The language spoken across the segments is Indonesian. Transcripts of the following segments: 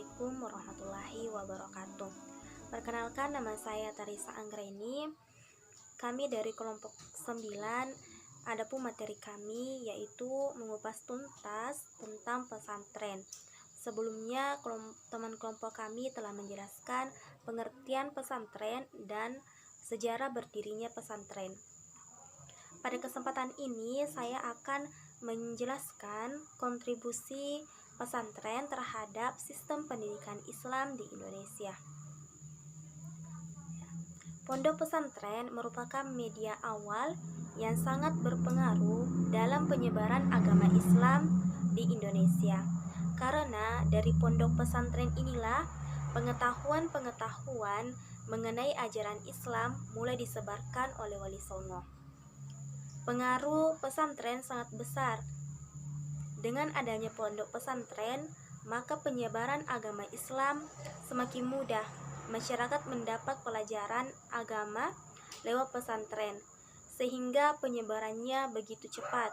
Assalamualaikum warahmatullahi wabarakatuh. Perkenalkan, nama saya Tarisa Anggreni. Kami dari kelompok 9. Adapun materi kami yaitu mengupas tuntas tentang pesantren. Sebelumnya teman kelompok kami telah menjelaskan pengertian pesantren dan sejarah berdirinya pesantren. Pada kesempatan ini saya akan menjelaskan kontribusi pesantren terhadap sistem pendidikan Islam di Indonesia. Pondok pesantren merupakan media awal yang sangat berpengaruh dalam penyebaran agama Islam di Indonesia. Karena dari pondok pesantren inilah pengetahuan-pengetahuan mengenai ajaran Islam mulai disebarkan oleh Wali Songo. Pengaruh pesantren sangat besar. Dengan adanya pondok pesantren, maka penyebaran agama Islam semakin mudah. Masyarakat mendapat pelajaran agama lewat pesantren, sehingga penyebarannya begitu cepat.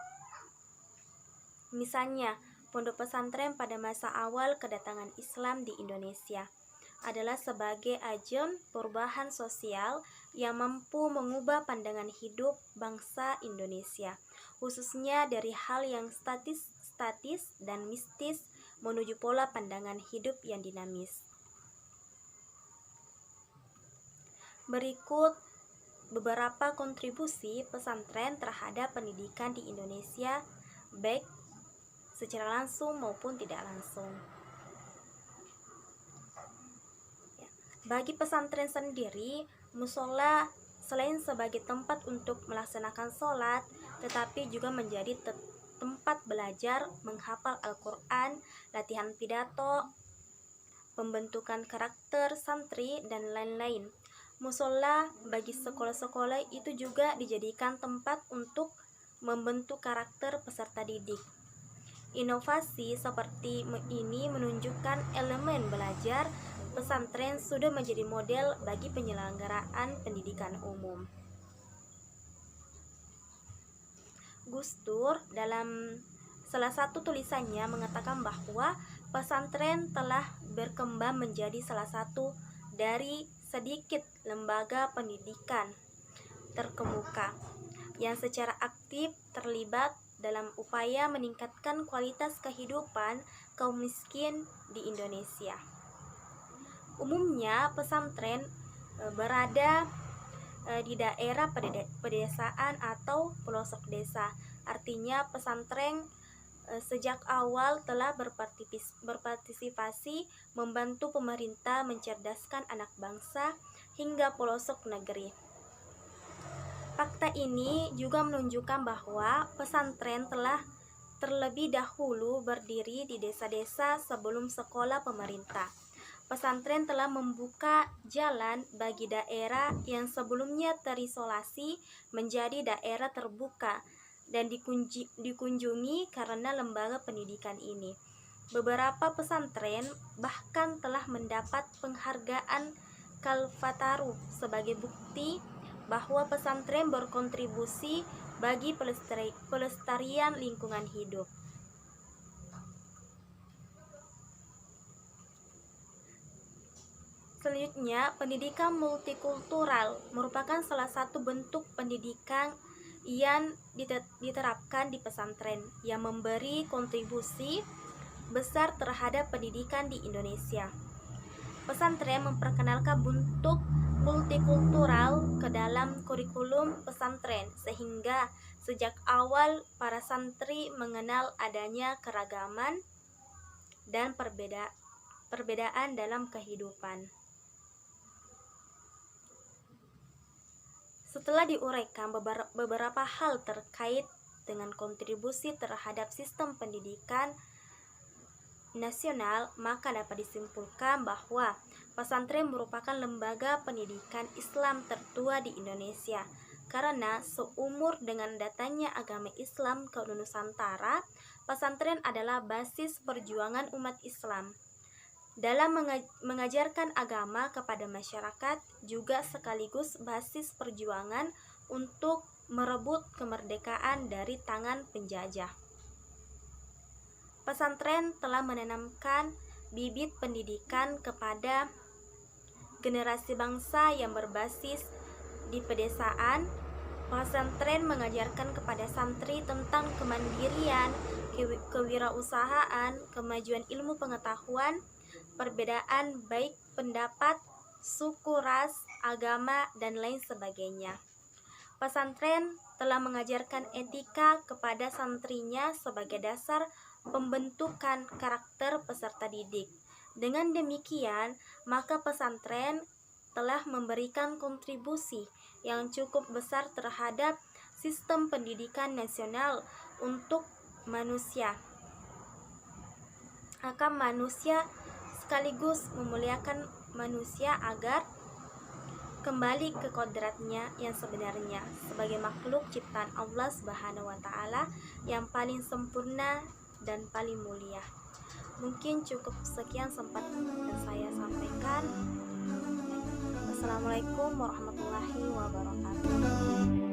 Misalnya, pondok pesantren pada masa awal kedatangan Islam di Indonesia adalah sebagai ajang perubahan sosial yang mampu mengubah pandangan hidup bangsa Indonesia, khususnya dari hal yang statis dan mistis menuju pola pandangan hidup yang dinamis. Berikut beberapa kontribusi pesantren terhadap pendidikan di Indonesia, baik secara langsung maupun tidak langsung. Bagi pesantren sendiri, musola selain sebagai tempat untuk melaksanakan sholat, tetapi juga menjadi tempat belajar, menghafal Al-Quran, latihan pidato, pembentukan karakter santri, dan lain-lain. Musola bagi sekolah-sekolah itu juga dijadikan tempat untuk membentuk karakter peserta didik. Inovasi seperti ini menunjukkan elemen belajar pesantren sudah menjadi model bagi penyelenggaraan pendidikan umum. Gus Dur dalam salah satu tulisannya mengatakan bahwa pesantren telah berkembang menjadi salah satu dari sedikit lembaga pendidikan terkemuka yang secara aktif terlibat dalam upaya meningkatkan kualitas kehidupan kaum miskin di Indonesia. Umumnya pesantren berada di daerah pedesaan atau pelosok desa. Artinya pesantren sejak awal telah berpartisipasi membantu pemerintah mencerdaskan anak bangsa hingga pelosok negeri. Fakta ini juga menunjukkan bahwa pesantren telah terlebih dahulu berdiri di desa-desa sebelum sekolah pemerintah. Pesantren telah membuka jalan bagi daerah yang sebelumnya terisolasi menjadi daerah terbuka dan dikunjungi karena lembaga pendidikan ini. Beberapa pesantren bahkan telah mendapat penghargaan Kalpataru sebagai bukti bahwa pesantren berkontribusi bagi pelestarian lingkungan hidup. Selanjutnya, pendidikan multikultural merupakan salah satu bentuk pendidikan yang diterapkan di pesantren yang memberi kontribusi besar terhadap pendidikan di Indonesia. Pesantren memperkenalkan bentuk multikultural ke dalam kurikulum pesantren sehingga sejak awal para santri mengenal adanya keragaman dan perbedaan dalam kehidupan. Setelah diuraikan beberapa hal terkait dengan kontribusi terhadap sistem pendidikan nasional, maka dapat disimpulkan bahwa pesantren merupakan lembaga pendidikan Islam tertua di Indonesia. Karena seumur dengan datangnya agama Islam ke Nusantara, pesantren adalah basis perjuangan umat Islam dalam mengajarkan agama kepada masyarakat, juga sekaligus basis perjuangan untuk merebut kemerdekaan dari tangan penjajah. Pesantren telah menanamkan bibit pendidikan kepada generasi bangsa yang berbasis di pedesaan. Pesantren mengajarkan kepada santri tentang kemandirian, kewirausahaan, kemajuan ilmu pengetahuan, perbedaan baik pendapat, suku, ras, agama, dan lain sebagainya. Pesantren telah mengajarkan etika kepada santrinya sebagai dasar pembentukan karakter peserta didik. Dengan demikian, maka pesantren telah memberikan kontribusi yang cukup besar terhadap sistem pendidikan nasional untuk manusia. Akan manusia sekaligus memuliakan manusia agar kembali ke kodratnya yang sebenarnya sebagai makhluk ciptaan Allah Subhanahu wa taala yang paling sempurna dan paling mulia. Mungkin cukup sekian sempat saya sampaikan. Assalamualaikum warahmatullahi wabarakatuh.